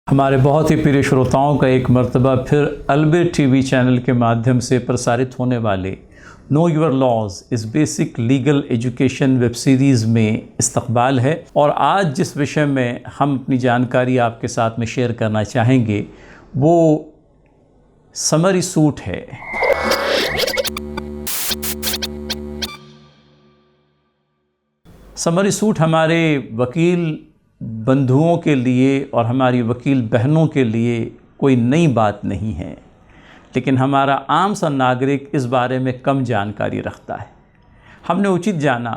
हमारे बहुत ही प्रिय श्रोताओं का एक मर्तबा फिर अलबेट टीवी चैनल के माध्यम से प्रसारित होने वाले नो योर लॉज इस basic legal education web series में इस्तकबाल है। और आज जिस विषय में हम अपनी जानकारी आपके साथ में शेयर करना चाहेंगे वो समरी सूट है। समरी सूट हमारे वकील बंधुओं के लिए और हमारी वकील बहनों के लिए कोई नई बात नहीं है, लेकिन हमारा आम सा नागरिक इस बारे में कम जानकारी रखता है। हमने उचित जाना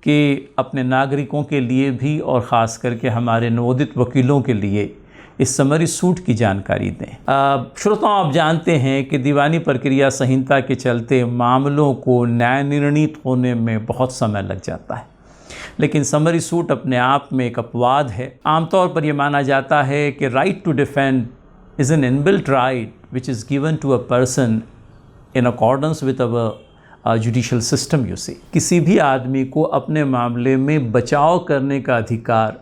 कि अपने नागरिकों के लिए भी और ख़ास करके हमारे नवोदित वकीलों के लिए इस समरी सूट की जानकारी दें। श्रोताओं, आप जानते हैं कि दीवानी प्रक्रिया संहिता के चलते मामलों को न्याय निर्णीत होने में बहुत समय लग जाता है, लेकिन समरी सूट अपने आप में एक अपवाद है। आमतौर पर यह माना जाता है कि right to defend is an inbuilt right which is given to a person in accordance with our judicial system. You see, किसी भी आदमी को अपने मामले में बचाव करने का अधिकार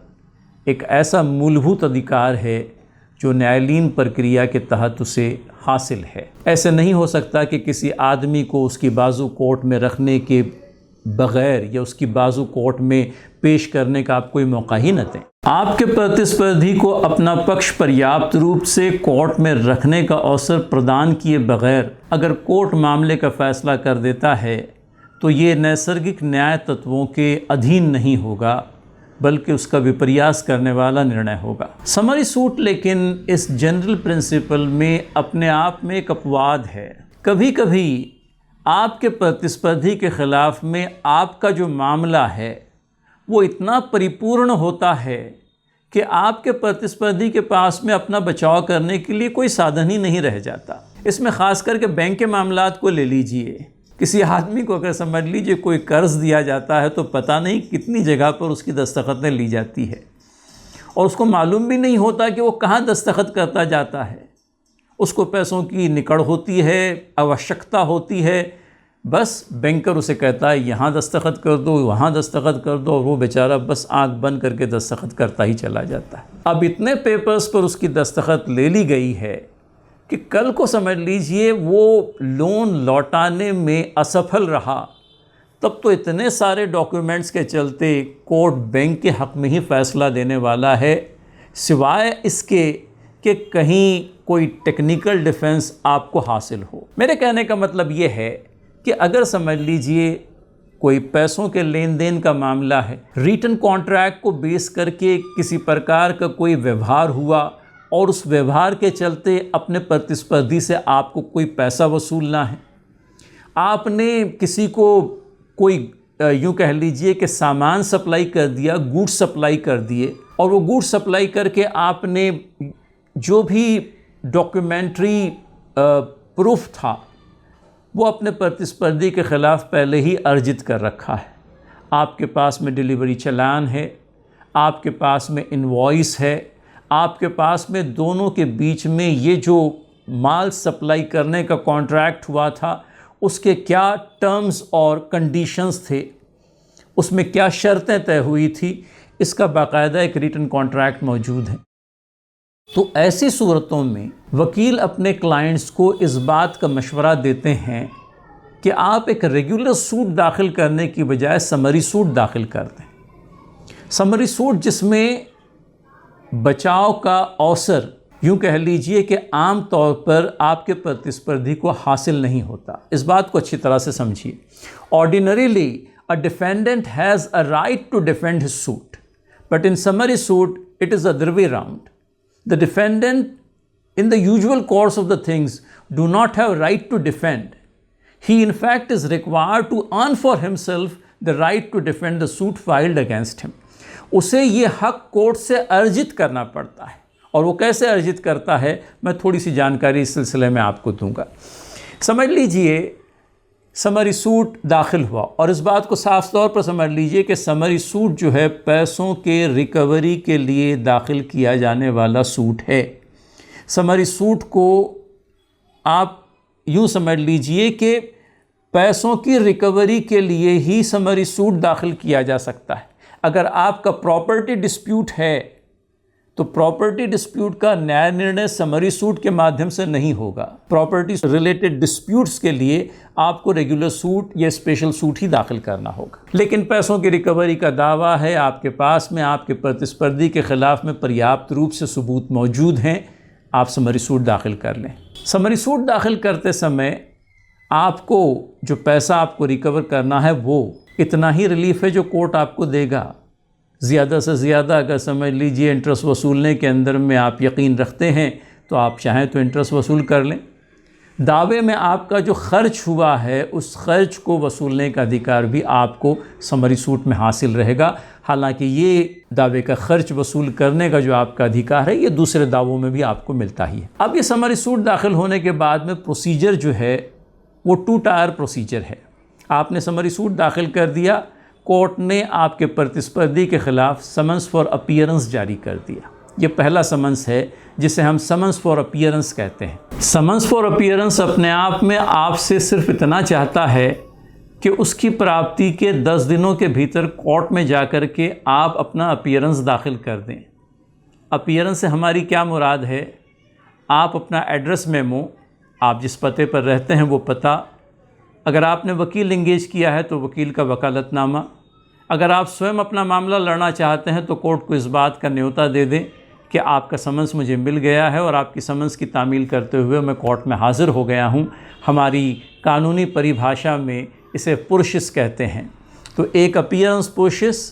एक ऐसा मूलभूत अधिकार है जो न्यायालयीन प्रक्रिया के तहत उसे हासिल है। ऐसे नहीं हो सकता कि किसी आदमी को उसकी बाजू कोर्ट में रखने के बग़ैर या उसकी बाजू कोर्ट में पेश करने का आप कोई मौका ही न दें। आपके प्रतिस्पर्धी को अपना पक्ष पर्याप्त रूप से कोर्ट में रखने का अवसर प्रदान किए बग़ैर अगर कोर्ट मामले का फ़ैसला कर देता है तो ये नैसर्गिक न्याय तत्वों के अधीन नहीं होगा, बल्कि उसका विपर्यास करने वाला निर्णय होगा। समरी सूट लेकिन इस जनरल प्रिंसिपल में अपने आप में एक अपवाद है। कभी कभी आपके प्रतिस्पर्धी के ख़िलाफ़ में आपका जो मामला है वो इतना परिपूर्ण होता है कि आपके प्रतिस्पर्धी के पास में अपना बचाव करने के लिए कोई साधन ही नहीं रह जाता। इसमें ख़ास करके बैंक के मामलात को ले लीजिए। किसी आदमी को अगर समझ लीजिए कोई कर्ज़ दिया जाता है तो पता नहीं कितनी जगह पर उसकी दस्तखतें ली जाती है और उसको मालूम भी नहीं होता कि वो कहाँ दस्तखत करता जाता है। उसको पैसों की निकड़ होती है, आवश्यकता होती है, बस बैंकर उसे कहता है यहाँ दस्तखत कर दो, वहाँ दस्तखत कर दो, और वो बेचारा बस आंख बंद करके दस्तखत करता ही चला जाता है। अब इतने पेपर्स पर उसकी दस्तखत ले ली गई है कि कल को समझ लीजिए वो लोन लौटाने में असफल रहा, तब तो इतने सारे डॉक्यूमेंट्स के चलते कोर्ट बैंक के हक़ में ही फ़ैसला देने वाला है, सिवाय इसके कि कहीं कोई टेक्निकल डिफेंस आपको हासिल हो। मेरे कहने का मतलब ये है कि अगर समझ लीजिए कोई पैसों के लेन देन का मामला है, रिटन कॉन्ट्रैक्ट को बेस करके किसी प्रकार का कोई व्यवहार हुआ और उस व्यवहार के चलते अपने प्रतिस्पर्धी से आपको कोई पैसा वसूलना है, आपने किसी को कोई यूँ कह लीजिए कि सामान सप्लाई कर दिया, गुड्स सप्लाई कर दिए, और वो गुड्स सप्लाई करके आपने जो भी डॉक्यूमेंट्री प्रूफ था वो अपने प्रतिस्पर्धी के ख़िलाफ़ पहले ही अर्जित कर रखा है। आपके पास में डिलीवरी चालान है, आपके पास में इनवॉइस है, आपके पास में दोनों के बीच में ये जो माल सप्लाई करने का कॉन्ट्रैक्ट हुआ था उसके क्या टर्म्स और कंडीशंस थे, उसमें क्या शर्तें तय हुई थी, इसका बाकायदा एक रिटन कॉन्ट्रैक्ट मौजूद है। तो ऐसी सूरतों में वकील अपने क्लाइंट्स को इस बात का मशवरा देते हैं कि आप एक रेगुलर सूट दाखिल करने की बजाय समरी सूट दाखिल कर दें। समरी सूट जिसमें बचाव का अवसर यूँ कह लीजिए कि आम तौर पर आपके प्रतिस्पर्धी को हासिल नहीं होता। इस बात को अच्छी तरह से समझिए। Ordinarily a defendant has a right to defend his suit, but in summary suit it is other way round. The defendant, in the usual course of the things, do not have right to defend. He in fact is required to earn for himself the right to defend the suit filed against him. उसे ये हक court से अर्जित करना पड़ता है, और वो कैसे अर्जित करता है मैं थोड़ी सी जानकारी इस सिलसिले में आपको दूंगा। समझ लीजिए समरी सूट दाखिल हुआ, और इस बात को साफ तौर पर समझ लीजिए कि समरी सूट जो है पैसों के रिकवरी के लिए दाखिल किया जाने वाला सूट है। समरी सूट को आप यूँ समझ लीजिए कि पैसों की रिकवरी के लिए ही समरी सूट दाखिल किया जा सकता है। अगर आपका प्रॉपर्टी डिस्प्यूट है तो प्रॉपर्टी डिस्प्यूट का न्याय निर्णय समरी सूट के माध्यम से नहीं होगा। प्रॉपर्टी रिलेटेड डिस्प्यूट्स के लिए आपको रेगुलर सूट या स्पेशल सूट ही दाखिल करना होगा। लेकिन पैसों की रिकवरी का दावा है आपके पास में, आपके प्रतिस्पर्धी के ख़िलाफ़ में पर्याप्त रूप से सबूत मौजूद हैं, आप समरी सूट दाखिल कर लें। समरी सूट दाखिल करते समय आपको जो पैसा आपको रिकवर करना है वो इतना ही रिलीफ है जो कोर्ट आपको देगा। ज़्यादा से ज़्यादा अगर समझ लीजिए इंटरेस्ट वसूलने के अंदर में आप यकीन रखते हैं तो आप चाहें तो इंटरेस्ट वसूल कर लें। दावे में आपका जो ख़र्च हुआ है उस ख़र्च को वसूलने का अधिकार भी आपको समरी सूट में हासिल रहेगा। हालांकि ये दावे का ख़र्च वसूल करने का जो आपका अधिकार है ये दूसरे दावों में भी आपको मिलता ही है। अब ये समरी सूट दाखिल होने के बाद में प्रोसीजर जो है वो 2 टायर प्रोसीजर है। आपने समरी सूट दाखिल कर दिया, कोर्ट ने आपके प्रतिस्पर्धी के ख़िलाफ़ समन्स फॉर अपीयरेंस जारी कर दिया। ये पहला समन्स है जिसे हम समन्स फॉर अपीयरेंस कहते हैं। समन्स फॉर अपीयरेंस अपने आप में आपसे सिर्फ इतना चाहता है कि उसकी प्राप्ति के 10 दिनों के भीतर कोर्ट में जाकर के आप अपना अपीयरेंस दाखिल कर दें। अपीयरेंस से हमारी क्या मुराद है? आप अपना एड्रेस मेमो, आप जिस पते पर रहते हैं वो पता, अगर आपने वकील इंगेज किया है तो वकील का वकालतनामा, अगर आप स्वयं अपना मामला लड़ना चाहते हैं तो कोर्ट को इस बात का न्योता दे दें कि आपका समन्स मुझे मिल गया है और आपकी समन्स की तामील करते हुए मैं कोर्ट में हाज़िर हो गया हूँ। हमारी कानूनी परिभाषा में इसे पुरशिस कहते हैं। तो एक अपीयरेंस पुरशिस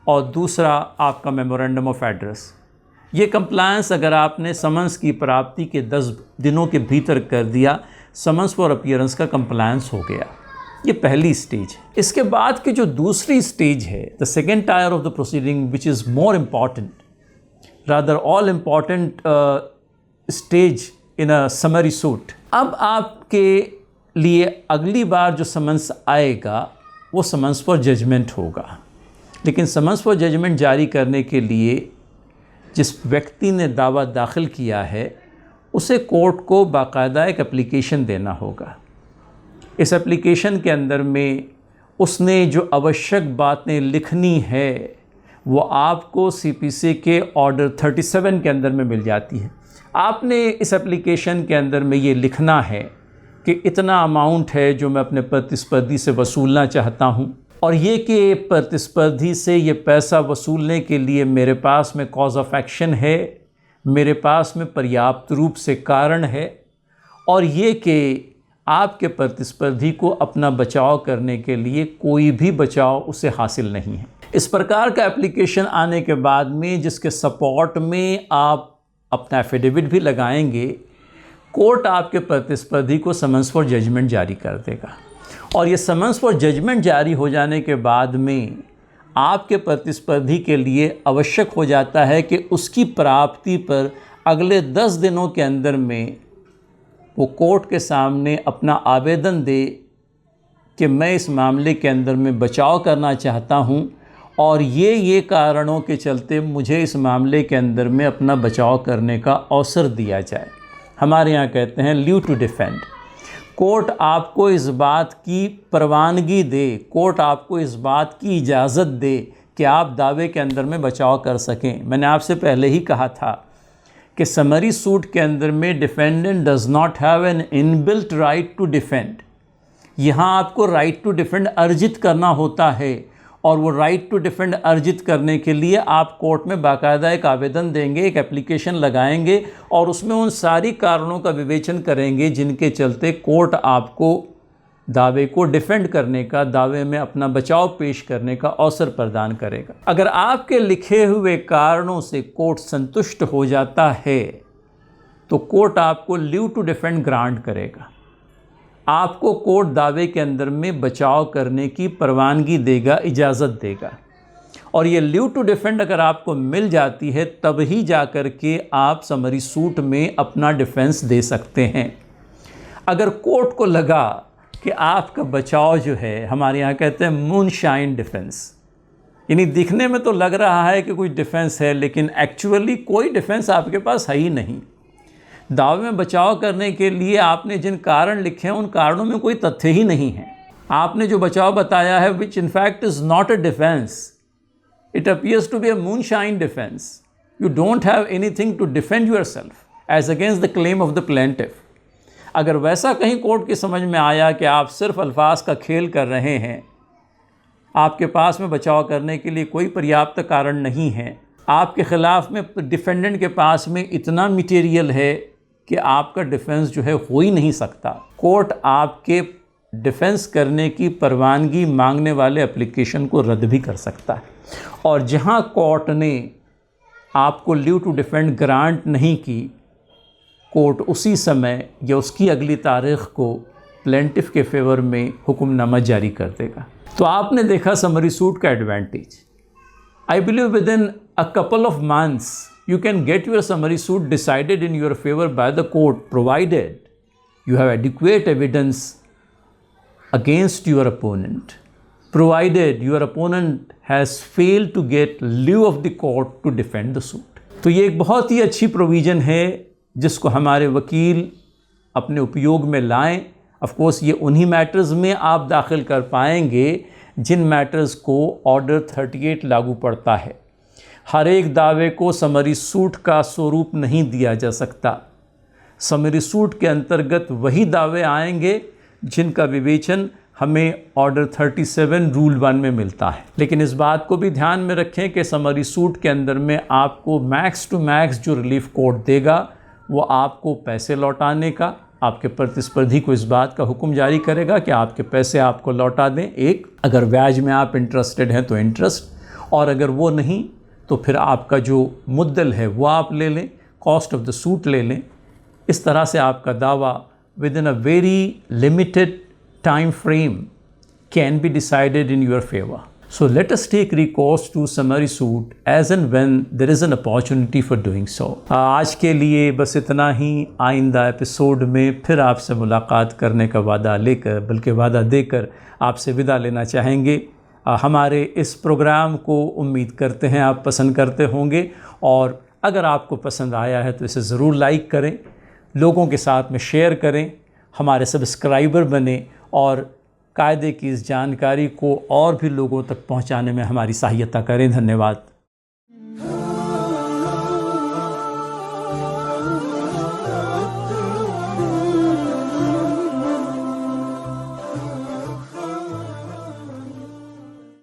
और दूसरा आपका मेमोरेंडम ऑफ एड्रेस। ये कंप्लायंस अगर आपने समन्स की प्राप्ति के 10 दिनों के भीतर कर दिया, समन्स फॉर अपीयरेंस का कंप्लायंस हो गया। ये पहली स्टेज है। इसके बाद की जो दूसरी स्टेज है, the second tyre of the proceeding which is more important, rather all important stage in a summary suit. अब आपके लिए अगली बार जो समन्स आएगा वो समन्स फॉर जजमेंट होगा। लेकिन समन्स फॉर जजमेंट जारी करने के लिए जिस व्यक्ति ने दावा दाखिल किया है उसे कोर्ट को बाकायदा एक एप्लीकेशन देना होगा। इस एप्लीकेशन के अंदर में उसने जो आवश्यक बातें लिखनी है वो आपको CPC के ऑर्डर 37 के अंदर में मिल जाती है। आपने इस एप्लीकेशन के अंदर में ये लिखना है कि इतना अमाउंट है जो मैं अपने प्रतिस्पर्धी से वसूलना चाहता हूँ, और ये कि प्रतिस्पर्धी से ये पैसा वसूलने के लिए मेरे पास में कॉज ऑफ एक्शन है, मेरे पास में पर्याप्त रूप से कारण है, और ये कि आपके प्रतिस्पर्धी को अपना बचाव करने के लिए कोई भी बचाव उसे हासिल नहीं है। इस प्रकार का एप्लीकेशन आने के बाद में जिसके सपोर्ट में आप अपना एफिडेविट भी लगाएंगे, कोर्ट आपके प्रतिस्पर्धी को समन्स फॉर जजमेंट जारी कर देगा। और ये समन्स फॉर जजमेंट जारी हो जाने के बाद में आपके प्रतिस्पर्धी के लिए आवश्यक हो जाता है कि उसकी प्राप्ति पर अगले 10 दिनों के अंदर में वो कोर्ट के सामने अपना आवेदन दे कि मैं इस मामले के अंदर में बचाव करना चाहता हूँ और ये कारणों के चलते मुझे इस मामले के अंदर में अपना बचाव करने का अवसर दिया जाए। हमारे यहाँ कहते हैं लीव टू डिफेंड। कोर्ट आपको इस बात की परवानगी दे, कोर्ट आपको इस बात की इजाज़त दे कि आप दावे के अंदर में बचाव कर सकें। मैंने आपसे पहले ही कहा था कि समरी सूट के अंदर में defendant does not have an inbuilt right to defend. यहाँ आपको राइट टू डिफेंड अर्जित करना होता है, और वो राइट टू डिफेंड अर्जित करने के लिए आप कोर्ट में बाकायदा एक आवेदन देंगे, एक एप्लीकेशन लगाएंगे और उसमें उन सारी कारणों का विवेचन करेंगे जिनके चलते कोर्ट आपको दावे को डिफेंड करने का, दावे में अपना बचाव पेश करने का अवसर प्रदान करेगा। अगर आपके लिखे हुए कारणों से कोर्ट संतुष्ट हो जाता है तो कोर्ट आपको लीव टू डिफेंड ग्रांट करेगा। आपको कोर्ट दावे के अंदर में बचाव करने की परवानगी देगा, इजाज़त देगा। और ये लीव टू डिफेंड अगर आपको मिल जाती है तब ही जा कर के आप समरी सूट में अपना डिफेंस दे सकते हैं। अगर कोर्ट को लगा कि आपका बचाव जो है, हमारे यहाँ कहते हैं मूनशाइन डिफेंस, यानी दिखने में तो लग रहा है कि कुछ डिफेंस है लेकिन एक्चुअली कोई डिफेंस आपके पास है ही नहीं। दावे में बचाव करने के लिए आपने जिन कारण लिखे हैं उन कारणों में कोई तथ्य ही नहीं है। आपने जो बचाव बताया है which in fact is not a defence, it appears to be a moonshine defence, You don't have anything to defend yourself as against the claim of the plaintiff. अगर वैसा कहीं कोर्ट की समझ में आया कि आप सिर्फ अल्फाज का खेल कर रहे हैं, आपके पास में बचाव करने के लिए कोई पर्याप्त कारण नहीं है, आपके ख़िलाफ़ में डिफेंडेंट के पास में इतना मटेरियल है कि आपका डिफेंस जो है हो ही नहीं सकता, कोर्ट आपके डिफेंस करने की परवानगी मांगने वाले एप्लीकेशन को रद्द भी कर सकता है। और जहां कोर्ट ने आपको लीव टू डिफेंड ग्रांट नहीं की, कोर्ट उसी समय या उसकी अगली तारीख़ को प्लेंटिफ के फेवर में हुक्मनामा जारी कर देगा। तो आपने देखा समरी सूट का advantage. I believe with in a couple of months you can get your summary suit decided in your favour by the court, provided you have adequate evidence against your opponent, provided your opponent has failed to get leave of the court to defend the suit। तो ये एक बहुत ही अच्छी provision है जिसको हमारे वकील अपने उपयोग में लाएं। ऑफ कोर्स ये उन्हीं मैटर्स में आप दाखिल कर पाएंगे जिन मैटर्स को ऑर्डर 38 लागू पड़ता है। हर एक दावे को समरी सूट का स्वरूप नहीं दिया जा सकता। समरी सूट के अंतर्गत वही दावे आएंगे जिनका विवेचन हमें ऑर्डर 37 रूल 1 में मिलता है। लेकिन इस बात को भी ध्यान में रखें कि समरी सूट के अंदर में आपको मैक्स टू मैक्स जो रिलीफ कोर्ट देगा वो आपको पैसे लौटाने का, आपके प्रतिस्पर्धी को इस बात का हुक्म जारी करेगा कि आपके पैसे आपको लौटा दें। एक, अगर ब्याज में आप इंटरेस्टेड हैं तो इंटरेस्ट, और अगर वो नहीं तो फिर आपका जो मुद्दल है वो आप ले लें, कॉस्ट ऑफ द सूट ले लें। इस तरह से आपका दावा with in a very limited time frame can be decided in your favour. So let us take recourse to summary suit as and when there is an opportunity for doing so. आज के लिए बस इतना ही। आइंदा episode में फिर आपसे मुलाकात करने का वादा लेकर, बल्कि वादा देकर आपसे विदा लेना चाहेंगे। हमारे इस प्रोग्राम को उम्मीद करते हैं आप पसंद करते होंगे, और अगर आपको पसंद आया है तो इसे ज़रूर लाइक करें, लोगों के साथ में शेयर करें, हमारे सब्सक्राइबर बने और कायदे की इस जानकारी को और भी लोगों तक पहुंचाने में हमारी सहायता करें। धन्यवाद।